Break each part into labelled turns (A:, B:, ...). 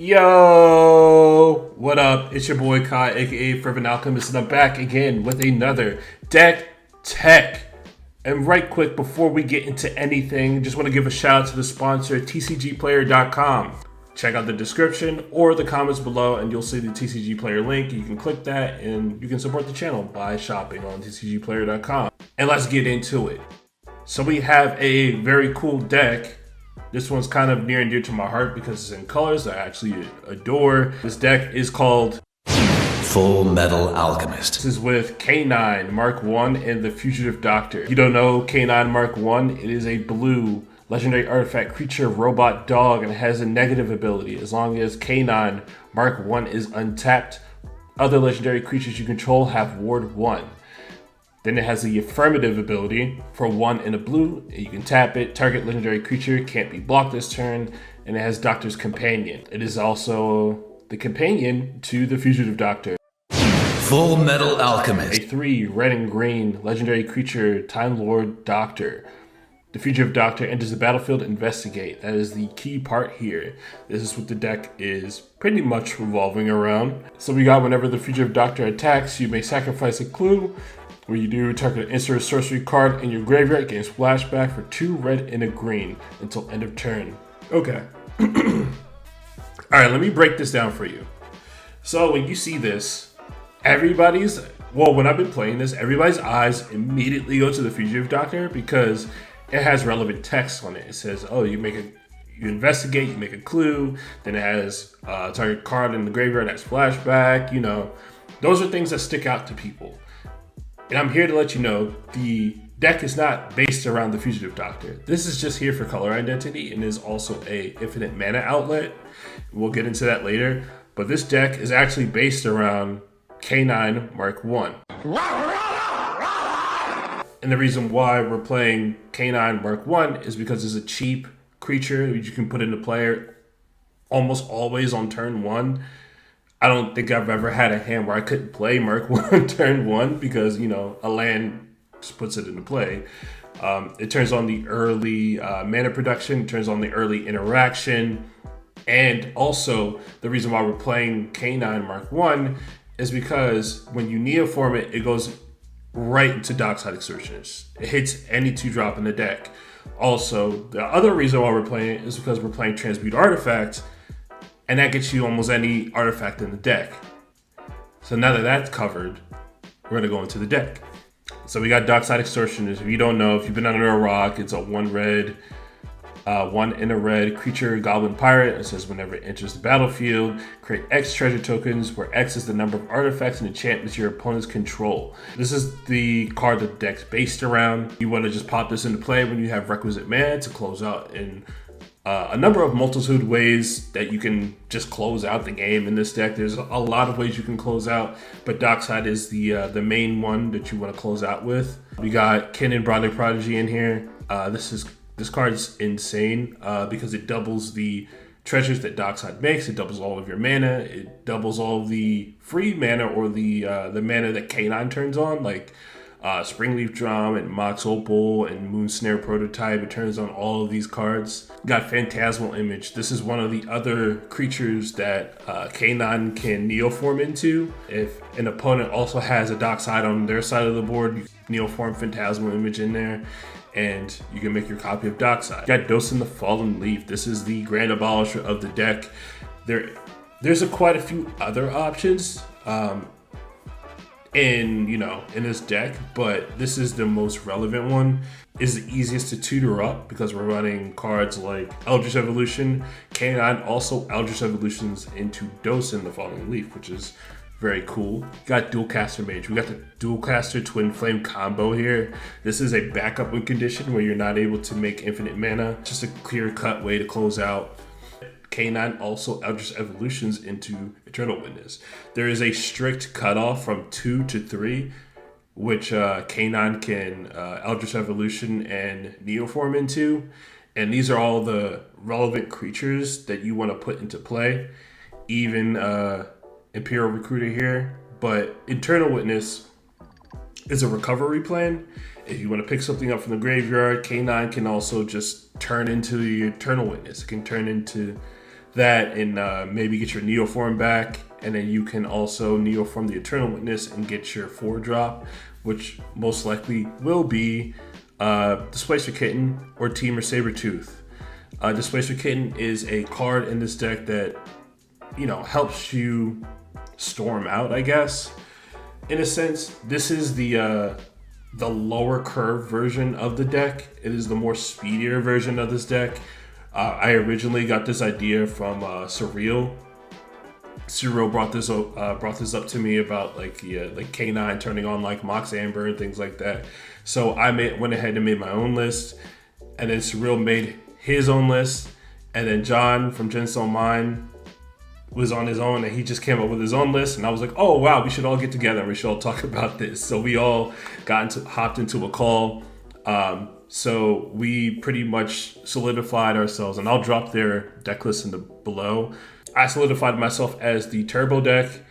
A: Yo, what up? It's your boy Kai, aka Fervent Alchemist, and I'm back again with another deck tech. And right quick, before we get into anything, just want to give a shout out to the sponsor, tcgplayer.com. Check out the description or the comments below, and you'll see the TCG Player link. You can click that, and you can support the channel by shopping on tcgplayer.com. And let's get into it. So we have a very cool deck. This one's kind of near and dear to my heart because it's in colors I actually adore. This deck is called
B: Full Metal Alchemist.
A: This is with K-9 Mark 1 and the Fugitive Doctor. If you don't know K-9 Mark 1, it is a blue legendary artifact creature robot dog, and it has a negative ability. As long as K-9 Mark 1 is untapped, other legendary creatures you control have Ward 1. Then it has the affirmative ability for 1 and a blue. You can tap it. Target legendary creature can't be blocked this turn. And it has Doctor's Companion. It is also the companion to the Fugitive Doctor.
B: Full Metal Alchemist.
A: A 3 red and green legendary creature, Time Lord Doctor. The Fugitive Doctor enters the battlefield to investigate. That is the key part here. This is what the deck is pretty much revolving around. So we got whenever the Fugitive Doctor attacks, you may sacrifice a clue. Where you do, target an instant sorcery card in your graveyard, gains flashback for 2 red and a green until end of turn. Okay. Alright, let me break this down for you. So when you see this, when I've been playing this, everybody's eyes immediately go to the Fugitive Doctor because it has relevant text on it. It says, oh, you investigate, you make a clue, then it has target card in the graveyard that's flashback, those are things that stick out to people. And I'm here to let you know the deck is not based around the Fugitive Doctor. This is just here for color identity and is also a infinite mana outlet. We'll get into that later. But this deck is actually based around K-9 Mark 1. And the reason why we're playing K-9 Mark 1 is because it's a cheap creature that you can put into play almost always on turn 1. I don't think I've ever had a hand where I couldn't play Mark 1 on turn 1 because, a land just puts it into play. It turns on the early mana production, it turns on the early interaction, and also the reason why we're playing K-9 Mark 1 is because when you neoform it, it goes right into Dockside Extortionist. It hits any 2-drop in the deck. Also, the other reason why we're playing it is because we're playing Transmute Artifacts, and that gets you almost any artifact in the deck. So now that that's covered, we're going to go into the deck. So we got Dockside Extortionist. If you don't know, if you've been under a rock, it's a 1 red, 1 in a red creature, Goblin Pirate. It says whenever it enters the battlefield, create X treasure tokens, where X is the number of artifacts and enchantments your opponents control. This is the card that the deck's based around. You want to just pop this into play when you have requisite mana to close out in a number of multitude ways that you can just close out the game in this deck. There's a lot of ways you can close out, but Dockside is the main one that you want to close out with. We got Kin and Broadly Prodigy in here. This card's insane because it doubles the treasures that Dockside makes. It doubles all of your mana. It doubles all the free mana or the mana that K-9 turns on, like Springleaf Drum and Mox Opal and Moon Snare Prototype. It turns on all of these cards. Got Phantasmal Image. This is one of the other creatures that K-9 can neoform into. If an opponent also has a Dockside on their side of the board, you can neoform Phantasmal Image in there, and you can make your copy of Dockside. Got Dose in the Fallen Leaf. This is the Grand Abolisher of the deck. There's quite a few other options in this deck, but this is the most relevant one. Is the easiest to tutor up because we're running cards like Eldritch Evolution. K-9 also Eldritch Evolutions into Dose in the Fallen Leaf, which is very cool. Got Dualcaster Mage. We got the Dualcaster Twin Flame combo here. This is a backup win condition where you're not able to make infinite mana. Just a clear-cut way to close out. K-9 also Eldritch Evolutions into Eternal Witness. There is a strict cutoff from 2 to 3, which K-9 can Eldritch Evolution and Neoform into. And these are all the relevant creatures that you want to put into play. Even Imperial Recruiter here. But Eternal Witness is a recovery plan. If you want to pick something up from the graveyard, K-9 can also just turn into the Eternal Witness. It can turn into That and maybe get your Neoform back, and then you can also Neoform the Eternal Witness and get your 4-drop, which most likely will be Displacer Kitten or Temur Sabertooth. Displacer Kitten is a card in this deck that, you know, helps you storm out, I guess. In a sense, this is the lower curve version of the deck. It is the more speedier version of this deck. I originally got this idea from Surreal. Surreal brought this up to me about like K-9 turning on like Mox Amber and things like that. So I went ahead and made my own list, and then Surreal made his own list, and then John from Genstone Mine was on his own, and he just came up with his own list, and I was like, oh wow, we should all get together and we should all talk about this. So we all hopped into a call. So we pretty much solidified ourselves, and I'll drop their deck list below. I solidified myself as the turbo deck.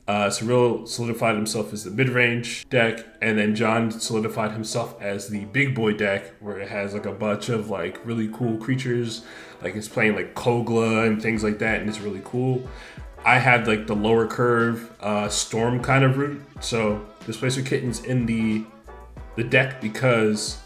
A: Surreal solidified himself as the mid-range deck, and then John solidified himself as the big boy deck, where it has like a bunch of like really cool creatures, like it's playing like Kogla and things like that, and it's really cool. I had like the lower curve storm kind of route, so Displacer Kitten's in the deck because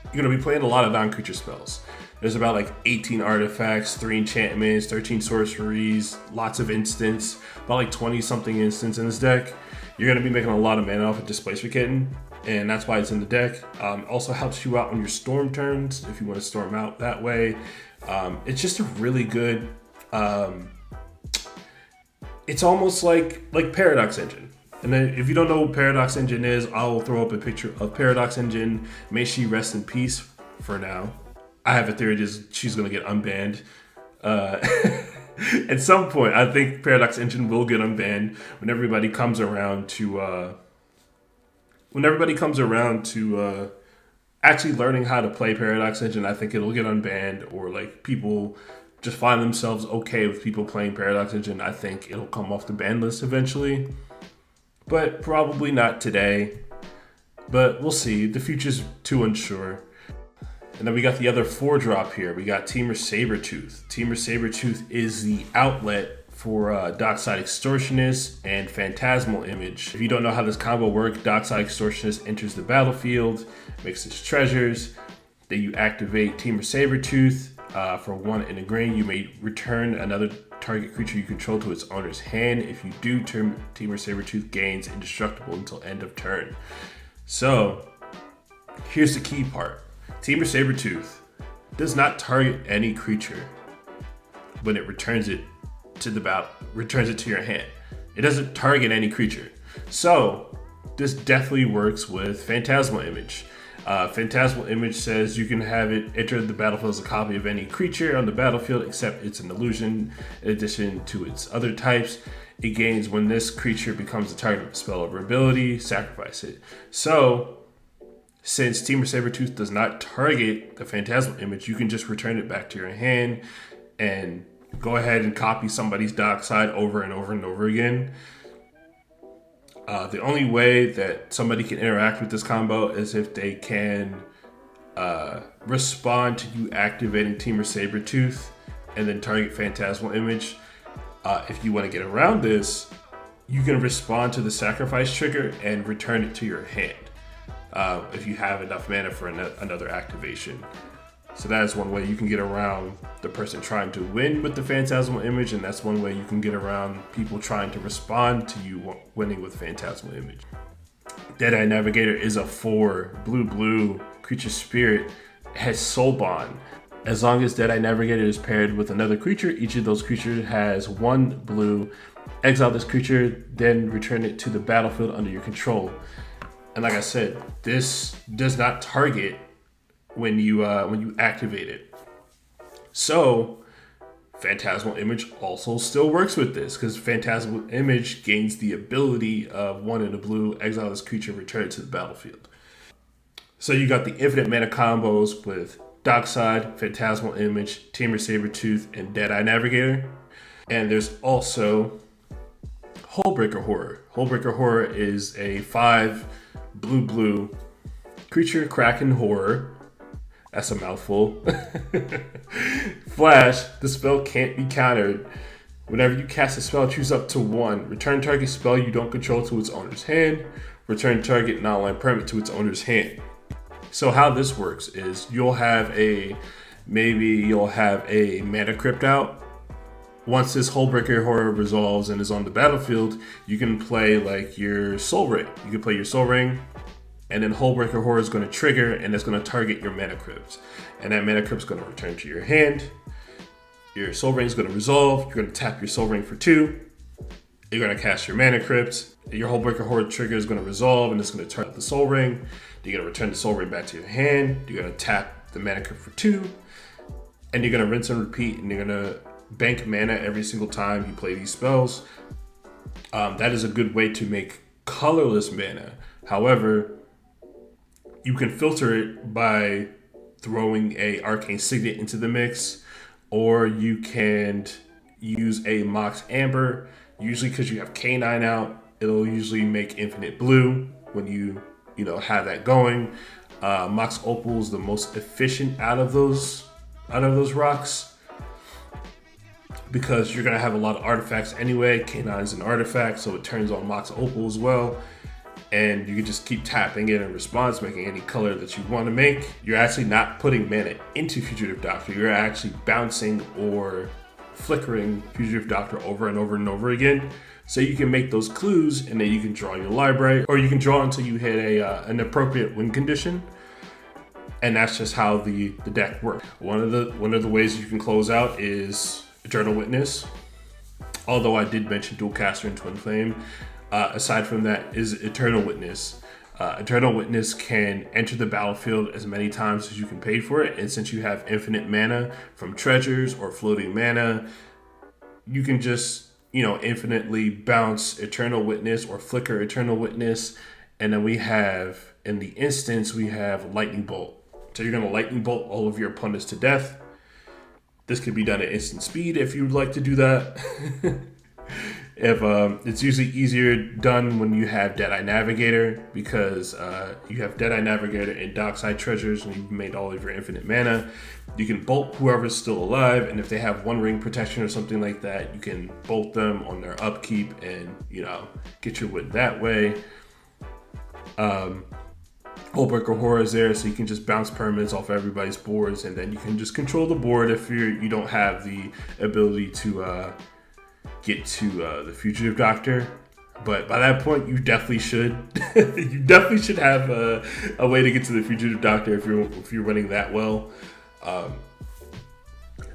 A: you're going to be playing a lot of non-creature spells. There's about like 18 artifacts, 3 enchantments, 13 sorceries, lots of instants, about like 20 something instants in this deck. You're going to be making a lot of mana off of Displacer Kitten, and that's why it's in the deck. Also helps you out on your storm turns if you want to storm out that way. It's just a really good, it's almost like Paradox Engine. And then if you don't know what Paradox Engine is, I'll throw up a picture of Paradox Engine. May she rest in peace for now. I have a theory she's going to get unbanned. At some point, I think Paradox Engine will get unbanned when everybody comes around to actually learning how to play Paradox Engine. I think it'll get unbanned, or like people just find themselves okay with people playing Paradox Engine. I think it'll come off the ban list eventually. But probably not today. But we'll see. The future's too unsure. And then we got the other 4-drop here. We got Temur Sabertooth. Temur Sabertooth is the outlet for Dockside Extortionist and Phantasmal Image. If you don't know how this combo works, Dockside Extortionist enters the battlefield, makes its treasures. Then you activate Temur Sabertooth for 1 in a green. You may return another target creature you control to its owner's hand. If you do, Temur Sabertooth gains indestructible until end of turn. So, here's the key part. Temur Sabertooth does not target any creature when it returns it to your hand. It doesn't target any creature. So, this definitely works with Phantasmal Image. Phantasmal Image says you can have it enter the battlefield as a copy of any creature on the battlefield except it's an illusion. In addition to its other types, it gains when this creature becomes the target of a spell or ability, sacrifice it. So, since Temur Sabertooth does not target the Phantasmal Image, you can just return it back to your hand and go ahead and copy somebody's Dockside over and over and over again. The only way that somebody can interact with this combo is if they can respond to you activating Temur Sabertooth and then target Phantasmal Image. If you want to get around this, you can respond to the sacrifice trigger and return it to your hand if you have enough mana for another activation. So that is one way you can get around the person trying to win with the Phantasmal Image, and that's one way you can get around people trying to respond to you winning with Phantasmal Image. Deadeye Navigator is a 4 blue creature spirit. It has Soul Bond. As long as Deadeye Navigator is paired with another creature, each of those creatures has 1 blue. Exile this creature, then return it to the battlefield under your control. And like I said, this does not target when you activate it. So Phantasmal Image also still works with this, because Phantasmal Image gains the ability of 1 in a blue, exile this creature, return it to the battlefield. So you got the infinite mana combos with Dockside, Phantasmal Image, Temur Sabertooth, and Deadeye Navigator. And there's also Hullbreaker Horror. Hullbreaker Horror is a 5 blue creature Kraken horror That's a mouthful. Flash, the spell can't be countered. Whenever you cast a spell, choose up to 1. Return target spell you don't control to its owner's hand. Return target non-land permanent to its owner's hand. So how this works is you'll have a mana crypt out. Once this Hullbreaker Horror resolves and is on the battlefield, you can play like your Soul Ring. You can play your Soul Ring, and then Hullbreaker Horror is going to trigger, and it's going to target your mana crypt. And that mana crypt is going to return to your hand. Your Soul Ring is going to resolve. You're going to tap your Soul Ring for 2. You're going to cast your mana crypt. Your Hullbreaker Horror trigger is going to resolve, and it's going to target the Soul Ring. You're going to return the Soul Ring back to your hand. You're going to tap the mana crypt for 2. And you're going to rinse and repeat, and you're going to bank mana every single time you play these spells. That is a good way to make colorless mana. However, you can filter it by throwing a Arcane Signet into the mix, or you can use a Mox Amber. Usually because you have K-9 out, it'll usually make infinite blue when you have that going. Mox Opal is the most efficient out of those rocks, because you're going to have a lot of artifacts anyway. K-9 is an artifact, so it turns on Mox Opal as well. And you can just keep tapping it in response, making any color that you want to make. You're actually not putting mana into Fugitive Doctor. You're actually bouncing or flickering Fugitive Doctor over and over and over again. So you can make those clues, and then you can draw your library, or you can draw until you hit an appropriate win condition. And that's just how the deck works. One of the ways you can close out is Eternal Witness, although I did mention Dualcaster and Twin Flame. Aside from that is Eternal Witness. Eternal Witness can enter the battlefield as many times as you can pay for it, and since you have infinite mana from treasures or floating mana, you can just infinitely bounce Eternal Witness or flicker Eternal Witness. And then we have, in the instance, we have Lightning Bolt. So you're going to Lightning Bolt all of your opponents to death. This could be done at instant speed if you would like to do that. If it's usually easier done when you have Deadeye Navigator, because you have Deadeye Navigator and Dockside Treasures, and you've made all of your infinite mana. You can bolt whoever's still alive, and if they have one ring protection or something like that, you can bolt them on their upkeep and get your win that way. Hullbreaker Horror is there, so you can just bounce permanents off everybody's boards, and then you can just control the board if you don't have the ability to get to the Fugitive Doctor. But by that point, you definitely should. You definitely should have a way to get to the Fugitive Doctor if you're running that well.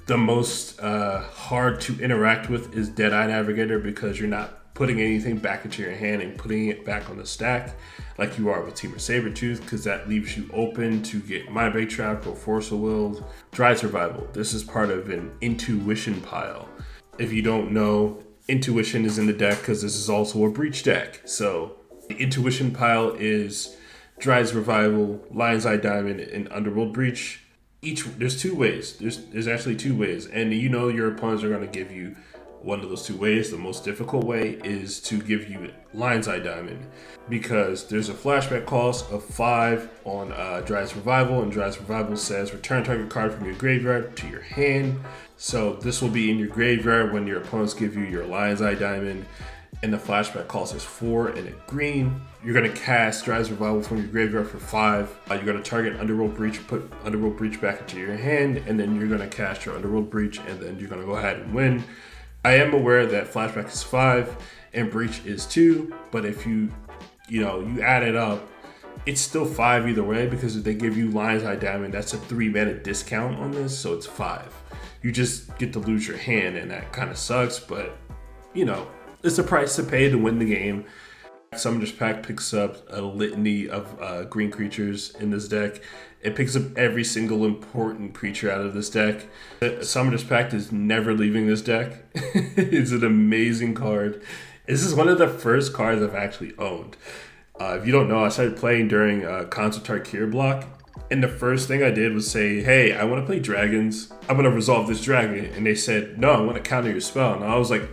A: The most hard to interact with is Deadeye Navigator, because you're not putting anything back into your hand and putting it back on the stack like you are with Temur Sabertooth, because that leaves you open to get Mindbreak Trap or Force of Will. Dry Survival. This is part of an Intuition pile. If you don't know, Intuition is in the deck because this is also a Breach deck. So the Intuition pile is Dry's Revival, Lion's Eye Diamond, and Underworld Breach. There's 2 ways. There's actually 2 ways, and your opponents are going to give you one of those 2 ways. The most difficult way is to give you Lion's Eye Diamond, because there's a flashback cost of 5 on Dry's Revival, and Dry's Revival says return target card from your graveyard to your hand. So this will be in your graveyard when your opponents give you your Lion's Eye Diamond, and the flashback cost is 4 and a green. You're going to cast Dry's Revival from your graveyard for 5. You're going to target Underworld Breach, put Underworld Breach back into your hand, and then you're going to cast your Underworld Breach, and then you're going to go ahead and win. I am aware that flashback is 5 and breach is 2, but if you add it up, it's still 5 either way, because if they give you Lion's Eye Diamond, that's a 3 mana discount on this, so it's 5. You just get to lose your hand, and that kind of sucks, but it's a price to pay to win the game. Summoner's Pact picks up a litany of green creatures in this deck. It picks up every single important creature out of this deck. Summoner's Pact is never leaving this deck. It's an amazing card. This is one of the first cards I've actually owned. If you don't know, I started playing during Console Tarkir block. And the first thing I did was say, hey, I want to play dragons. I'm going to resolve this dragon. And they said, no, I want to counter your spell. And I was like,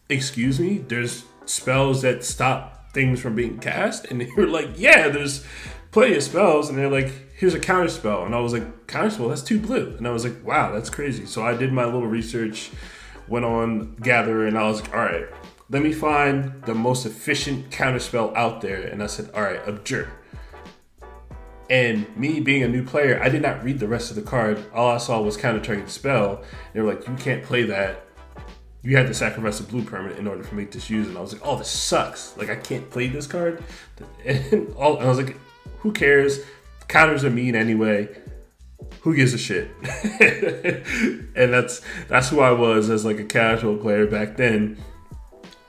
A: excuse me? There's spells that stop things from being cast, and they were like, yeah, there's plenty of spells, and they're like, here's a counter spell, and I was like, counter spell, that's 2 blue, and I was like, wow, that's crazy. So I did my little research, went on Gather, and I was like, all right, let me find the most efficient counter spell out there, and I said, all right, Abjure. And me being a new player, I did not read the rest of the card. All I saw was counter target spell. They were like, you can't play that. You had to sacrifice a blue permanent in order for me to use it. And I was like, oh, this sucks. Like, I can't play this card. And I was like, who cares? Counters are mean anyway. Who gives a shit? And that's who I was as like a casual player back then.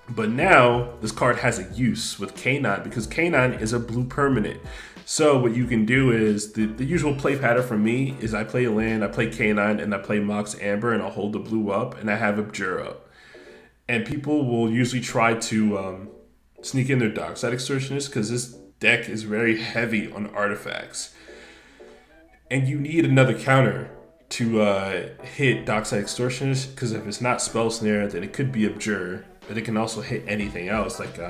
A: But now this card has a use with K-9 because K-9 is a blue permanent. So what you can do is, the usual play pattern for me is I play a land, I play K-9, and I play Mox Amber, and I'll hold the blue up, and I have Abjure up. And people will usually try to sneak in their Dockside Extortionist because this deck is very heavy on artifacts. And you need another counter to hit Dockside Extortionist, because if it's not Spell Snare, then it could be Abjure, but it can also hit anything else, like...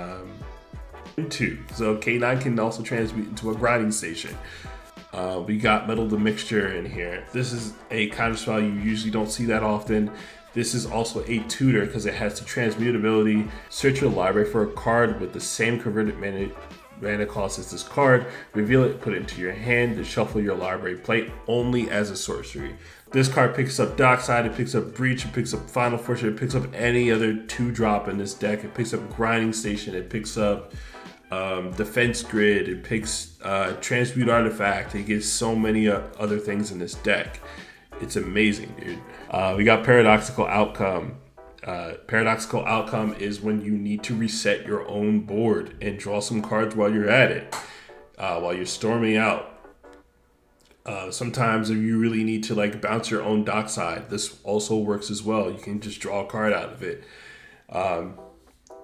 A: 2. So K-9 can also transmute into a grinding station. We got Metal the Mixture in here. This is a counter spell you usually don't see that often. This is also a tutor because it has the transmute ability. Search your library for a card with the same converted mana cost as this card. Reveal it, put it into your hand, and shuffle your library. Play only as a sorcery. This card picks up Dockside, it picks up Breach, it picks up Final Fortune, it picks up any other 2-drop in this deck. It picks up Grinding Station, it picks up Defense Grid, it picks Transmute Artifact. It gets so many other things in this deck. It's amazing, dude. We got Paradoxical Outcome. Paradoxical Outcome is when you need to reset your own board and draw some cards while you're at it, while you're storming out. Sometimes if you really need to like bounce your own Dockside, this also works as well. You can just draw a card out of it.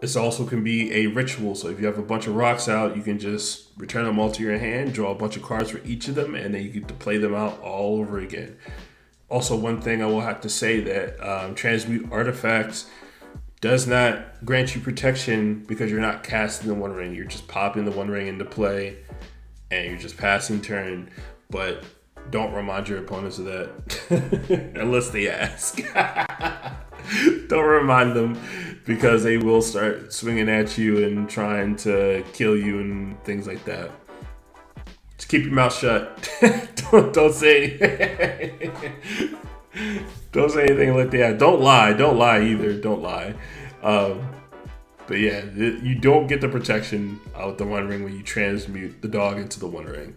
A: This also can be a ritual, so if you have a bunch of rocks out, you can just return them all to your hand, draw a bunch of cards for each of them, and then you get to play them out all over again. Also, one thing I will have to say that Transmute Artifacts does not grant you protection because you're not casting the One Ring. You're just popping the One Ring into play, and you're just passing turn, but don't remind your opponents of that unless they ask. Don't remind them because they will start swinging at you and trying to kill you and things like that. Just keep your mouth shut. don't say don't say anything like that. Don't lie either. Don't lie. But yeah, you don't get the protection with the One Ring when you transmute the dog into the One Ring.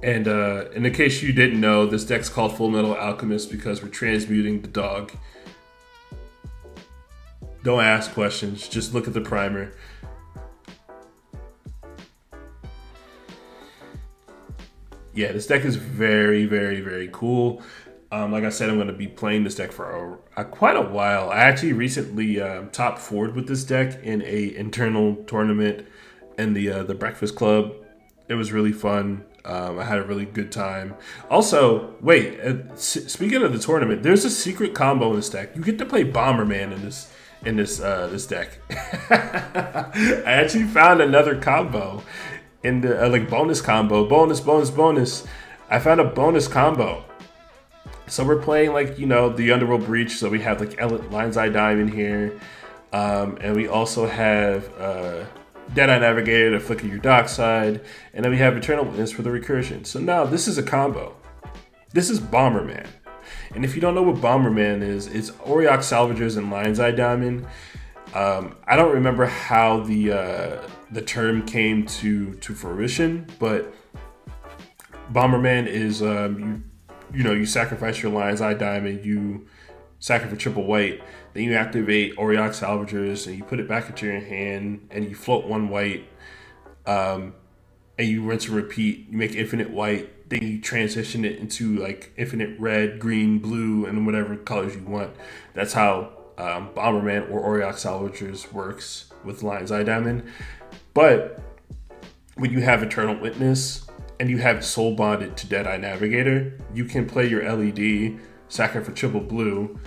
A: And in the case you didn't know, this deck's called Full Metal Alchemist because we're transmuting the dog. Don't ask questions, just look at the primer. Yeah, this deck is very, very, very cool. Like I said, I'm going to be playing this deck for quite a while. I actually recently top 4'd with this deck in a internal tournament in the Breakfast Club. It was really fun. I had a really good time. Also, wait, speaking of the tournament, there's a secret combo in this deck. You get to play Bomberman in this deck. I actually found another combo in the like bonus combo, bonus. I found a bonus combo. So we're playing like, you know, the Underworld Breach. So we have like Lion's Eye Diamond here, and we also have Deadeye Navigator to flicker your Dockside, and then we have Eternal Witness for the recursion. So now this is a combo. This is Bomberman. And if you don't know what Bomberman is, it's Auriok Salvagers and Lion's Eye Diamond. I don't remember how the term came to fruition, but Bomberman is you sacrifice your Lion's Eye Diamond, you sacrifice triple white, then you activate Auriok Salvagers and you put it back into your hand and you float 1 white, and you rinse and repeat. You make infinite white, then you transition it into like infinite red, green, blue, and whatever colors you want. That's how Bomberman or Auriok Salvagers works with Lion's Eye Diamond. But when you have Eternal Witness and you have it soul bonded to Deadeye Navigator, you can play your LED, sacrifice for triple blue,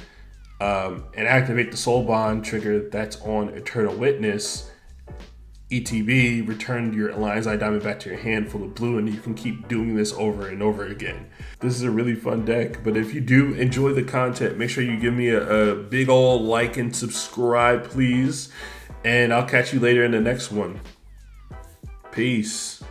A: and activate the soul bond trigger that's on Eternal Witness, ETB, return your Lion's Eye Diamond back to your hand full of blue, and you can keep doing this over and over again. This is a really fun deck, but if you do enjoy the content, make sure you give me a big ol' like and subscribe, please. And I'll catch you later in the next one. Peace.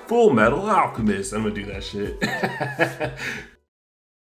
A: Full Metal Alchemist. I'm gonna do that shit.